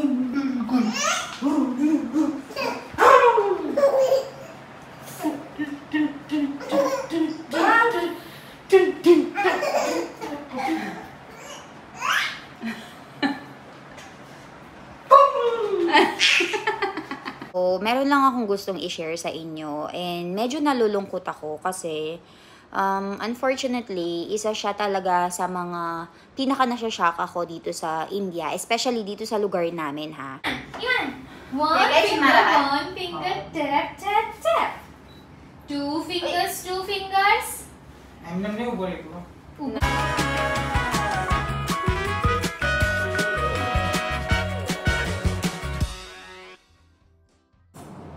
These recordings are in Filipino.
So, meron lang akong gustong i-share sa inyo and medyo nalulungkot ako kasi unfortunately, isa siya talaga sa mga pinaka-nasya-shock ako dito sa India, especially dito sa lugar namin, ha. Yan! One finger, tap, tap, tap. Two fingers.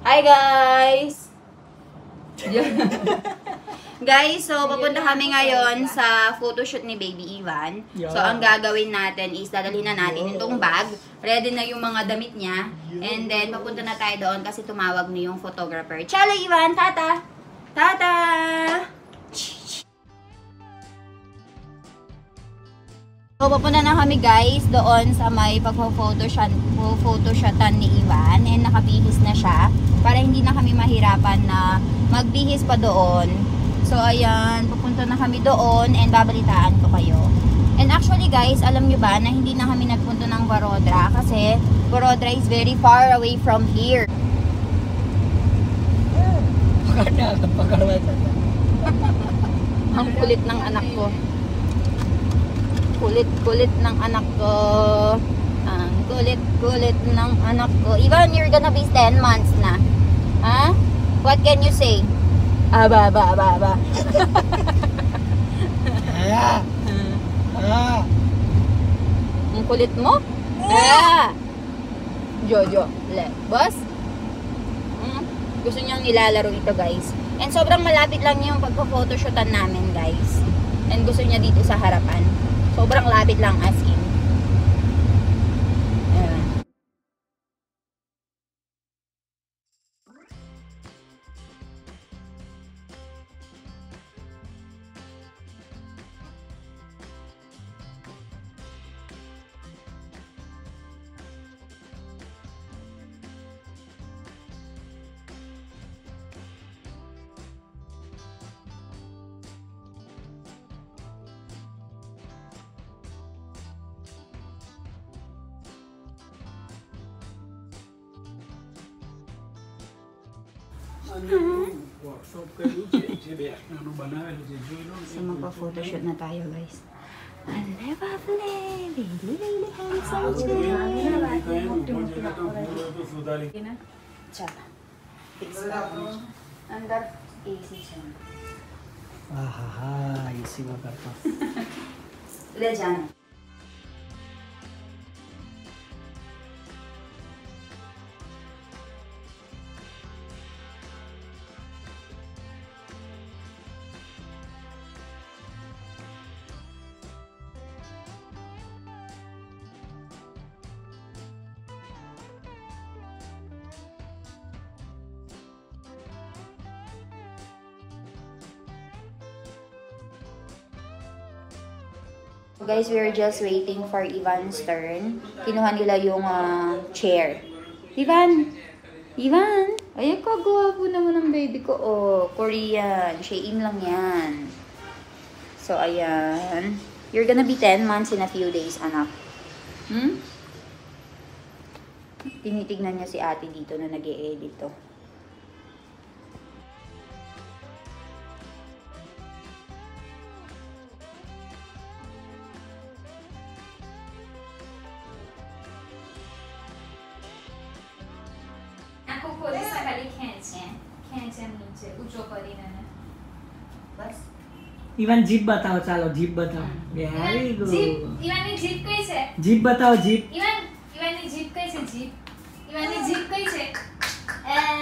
Hi guys! Guys, so papunta kami ngayon sa photoshoot ni Baby Ivan. So ang gagawin natin is dadalhin na natin itong bag. Ready na yung mga damit niya. And then papunta na tayo doon kasi tumawag na yung photographer. Chala Ivan! Tata! Tata! So papunta na kami guys doon sa may pagpo-photoshootan ni Ivan. And nakabihis na siya para hindi na kami mahirapan na magbihis pa doon. So, ayan, pupunta na kami doon and babalitaan ko kayo. And actually guys, alam nyo ba na hindi na kami nagpunta ng Barodra kasi Barodra is very far away from here. Ang kulit ng anak ko. Kulit ng anak ko. Ang kulit ng anak ko. Ivan, you're gonna be 10 months na. Ha? What can you say? Aba. Ang kulit mo? Jojo. Boss? Gusto niyang nilalaro ito guys. And sobrang malapit lang yung pagpo-photoshootan namin guys. And gusto niya dito sa harapan. Sobrang lapit lang as in. So magpa-photoshoot na tayo guys. अंदर AC AC में करता ले जाना. Guys, we are just waiting for Ivan's turn. Kinuha nila yung chair. Ivan! Ay, kagwapo naman ng baby ko. Oh, Korean. Shein lang yan. So, ayan. You're gonna be 10 months in a few days, anak. Tinitignan niya si ate dito na nag-e-edit to. Even jeep बताओ चलो जीप बताओ very good even ने जीप कैसे जीप बताओ jeep even ने जीप कैसे jeep even ने जीप कैसे इवन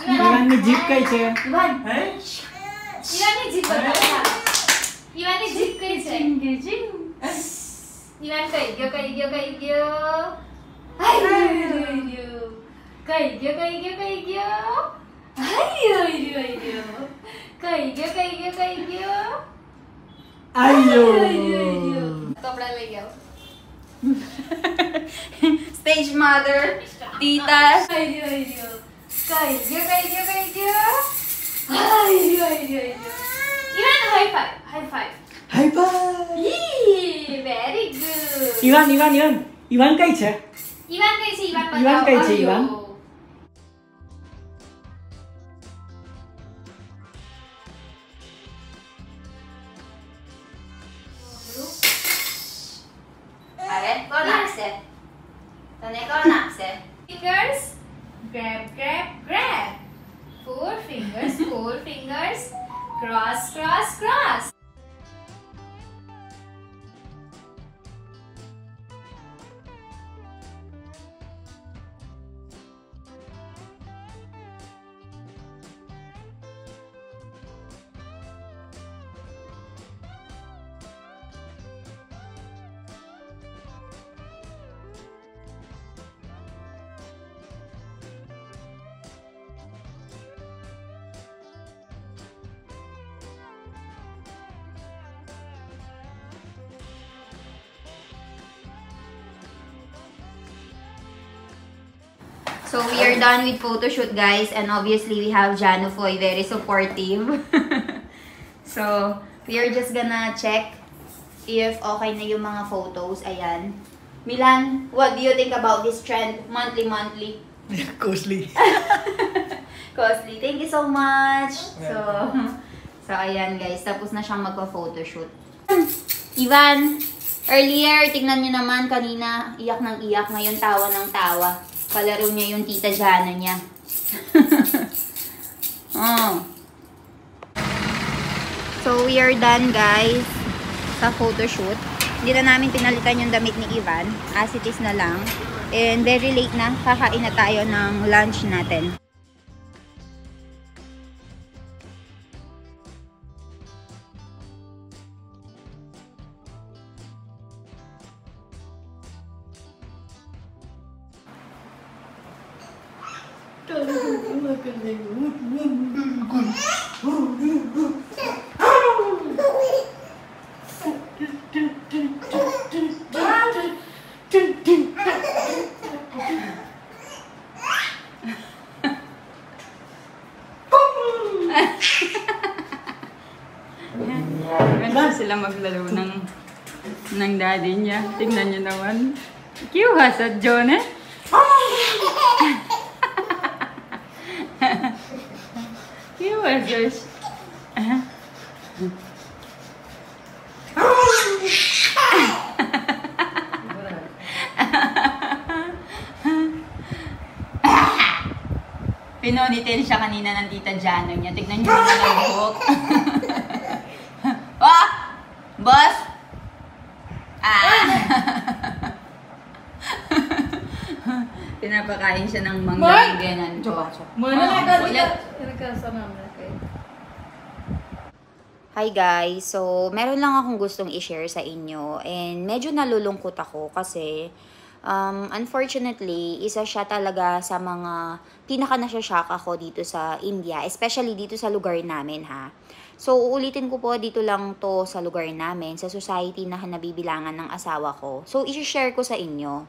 इवन ने जीप कैसे इवन ने जीप बताओ इवन ने जीप कैसे इवन कहीं गयो Ayo! Sobrang layaw. Stage mother, tita. Ay, Ivan, high five. High five. High five! Yee, very good. Ivan કઈ છે? Ivan કઈ છે? Ivan બતાવો. Ivan કઈ છે, Ivan? A ver, con Axel. Tane con Axel. Fingers. Grab, grab, grab. 4 fingers, 4 fingers. Cross, cross, cross. So, we are done with photo shoot, guys. And obviously, we have Janofoy, very supportive. So, we are just gonna check if okay na yung mga photos. Ayan. Milan, what do you think about this trend? Monthly. Costly. Costly. Thank you so much. So ayan, guys. Tapos na siyang magpa-photoshoot. Ivan, earlier, tignan nyo naman kanina, iyak ng iyak. Ngayon, tawa ng tawa. Palaro niya yung tita Jana niya. Oh. So, we are done, guys, sa photoshoot. Hindi na namin pinalitan yung damit ni Ivan. As it is na lang. And very late na. Kakain na tayo ng lunch natin. Ganda sila maglaro ng daddy niya. Tingnan niyo naman. Cute ha sa John eh. Cute ha Josh. Pinonitin siya kanina ng tita Jano niya. Tignan niyo naman ang buhok. Oh! Boss! Pinapakain siya ng mangga. Ganyan. Hi guys! So, meron lang akong gustong i-share sa inyo. And medyo nalulungkot ako kasi unfortunately, isa siya talaga sa mga pinaka-nasya-shock ako dito sa India. Especially dito sa lugar namin ha. So, uulitin ko po dito lang to sa lugar namin, sa society na nabibilangan ng asawa ko. So, i-share ko sa inyo.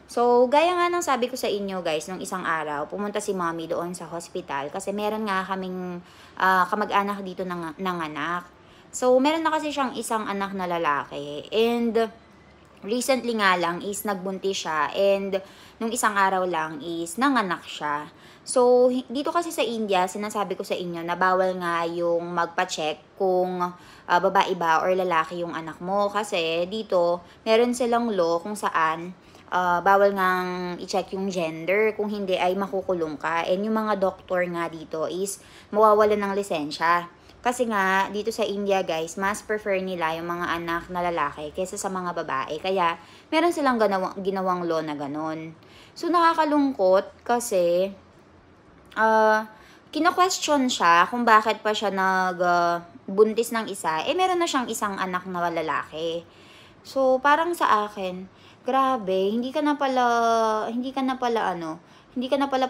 So, gaya nga ng sabi ko sa inyo guys, nung isang araw, pumunta si mommy doon sa hospital kasi meron nga kaming kamag-anak dito ng anak. So, meron na kasi siyang isang anak na lalaki. And, recently nga lang is nagbuntis siya. And, nung isang araw lang is nanganak siya. So, dito kasi sa India, sinasabi ko sa inyo na bawal nga yung magpa-check kung babae ba or lalaki yung anak mo. Kasi dito, meron silang law kung saan bawal ngang i-check yung gender. Kung hindi ay makukulong ka. And yung mga doktor nga dito is mawawalan ng lisensya. Kasi nga, dito sa India guys, mas prefer nila yung mga anak na lalaki kaysa sa mga babae. Kaya, meron silang ginawang law na ganon. So, nakakalungkot kasi kina-question siya kung bakit pa siya nagbuntis ng isa. Eh, meron na siyang isang anak na lalaki. So, parang sa akin, grabe, hindi ka na pala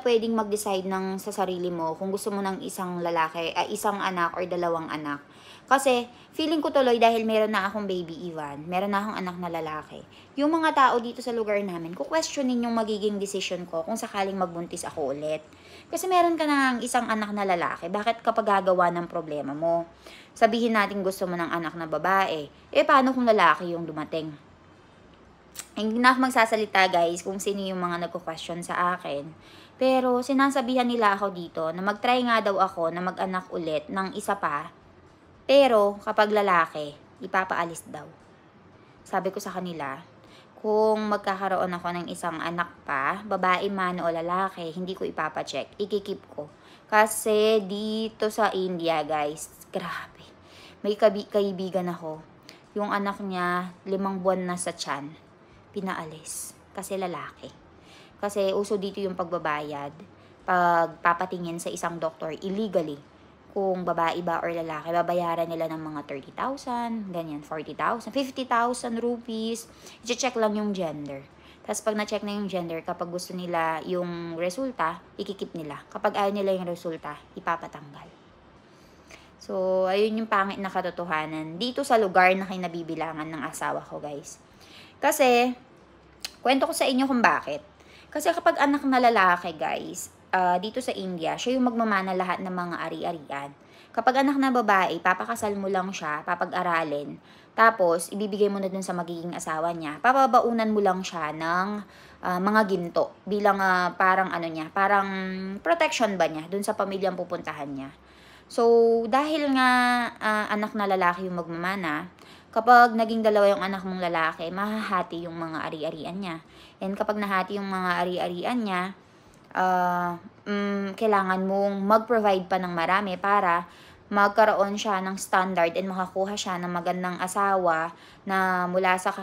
pwedeng mag-decide ng sa sarili mo kung gusto mo ng isang lalaki, isang anak or dalawang anak. Kasi, feeling ko tuloy dahil meron na akong baby Ivan, meron na akong anak na lalaki. Yung mga tao dito sa lugar namin, questionin yung magiging decision ko kung sakaling magbuntis ako ulit. Kasi meron ka na isang anak na lalaki, bakit kapag gagawa ng problema mo? Sabihin natin gusto mo ng anak na babae, paano kung lalaki yung dumating? Hindi na ako magsasalita guys kung sino yung mga nagko-question sa akin. Pero sinasabihan nila ako dito na mag-try nga daw ako na mag-anak ulit ng isa pa. Pero kapag lalaki, ipapaalis daw. Sabi ko sa kanila, kung magkakaroon ako ng isang anak pa, babae man o lalaki, hindi ko ipapacheck. Ikikip ko. Kasi dito sa India guys, grabe. May kaibigan ako. Yung anak niya, 5 buwan na sa tiyan. Pinaalis. Kasi lalaki. Kasi uso dito yung pagbabayad. Pag papatingin sa isang doktor illegally. Kung babae ba or lalaki, babayaran nila ng mga 30,000, ganyan, 40,000, 50,000 rupees. I-check lang yung gender. Tapos pag na-check na yung gender, kapag gusto nila yung resulta, ikikip nila. Kapag ayaw nila yung resulta, ipapatanggal. So, ayun yung pangit na katotohanan dito sa lugar na kinabibilangan ng asawa ko, guys. Kasi, kwento ko sa inyo kung bakit. Kasi kapag anak na lalaki, guys, dito sa India, siya yung magmamana lahat ng mga ari-arian. Kapag anak na babae, papakasal mo lang siya, papag-aralin, tapos ibibigay mo na dun sa magiging asawa niya. Papabaunan mo lang siya ng mga ginto bilang parang ano niya, parang protection ba niya dun sa pamilyang pupuntahan niya. So, dahil nga anak na lalaki yung magmamana, kapag naging dalawa yung anak mong lalaki, mahahati yung mga ari-arian niya. And kapag nahati yung mga ari-arian niya, kailangan mong mag-provide pa ng marami para magkaroon siya ng standard and makakuha siya ng magandang asawa na mula sa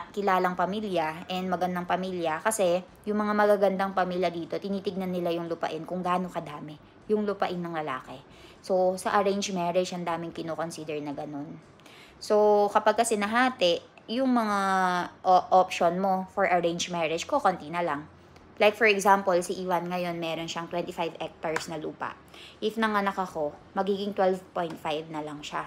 kilalang pamilya and magandang pamilya. Kasi yung mga magagandang pamilya dito, tinitignan nila yung lupain kung gaano kadami yung lupain ng lalaki. So, sa arranged marriage, ang daming kinoconsider na ganun. So, kapag kasi nahati, yung mga option mo for arranged marriage, konti na lang. Like for example, si Ivan ngayon meron siyang 25 hectares na lupa. If nanganak ako, magiging 12.5 na lang siya.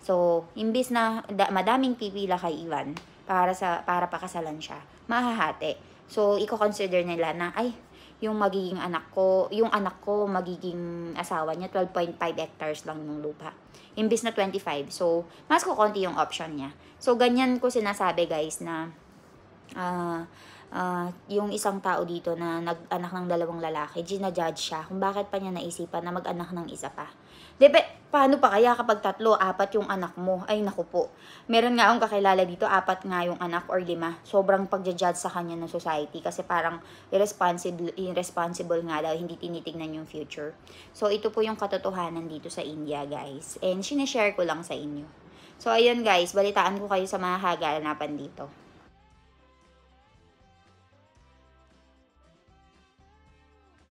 So, imbis na madaming pipila kay Ivan para pakasalan siya, mahahati. So, i-consider nila na yung magiging yung anak ko magiging asawa niya 12.5 hectares lang yung lupa. Imbis na 25. So, mas kukonti yung option niya. So, ganyan ko sinasabi guys na yung isang tao dito na nag-anak ng 2 lalaki, ginajudge siya kung bakit pa niya naisipan na mag-anak ng isa pa. Paano pa kaya kapag 3, 4 yung anak mo? Ay, naku po. Meron nga akong kakilala dito, 4 nga yung anak or 5. Sobrang pag-judge sa kanya ng society kasi parang irresponsible nga daw, hindi tinitignan yung future. So, ito po yung katotohanan dito sa India, guys. And sinishare ko lang sa inyo. So, ayun guys, balitaan ko kayo sa mga kaganapan dito.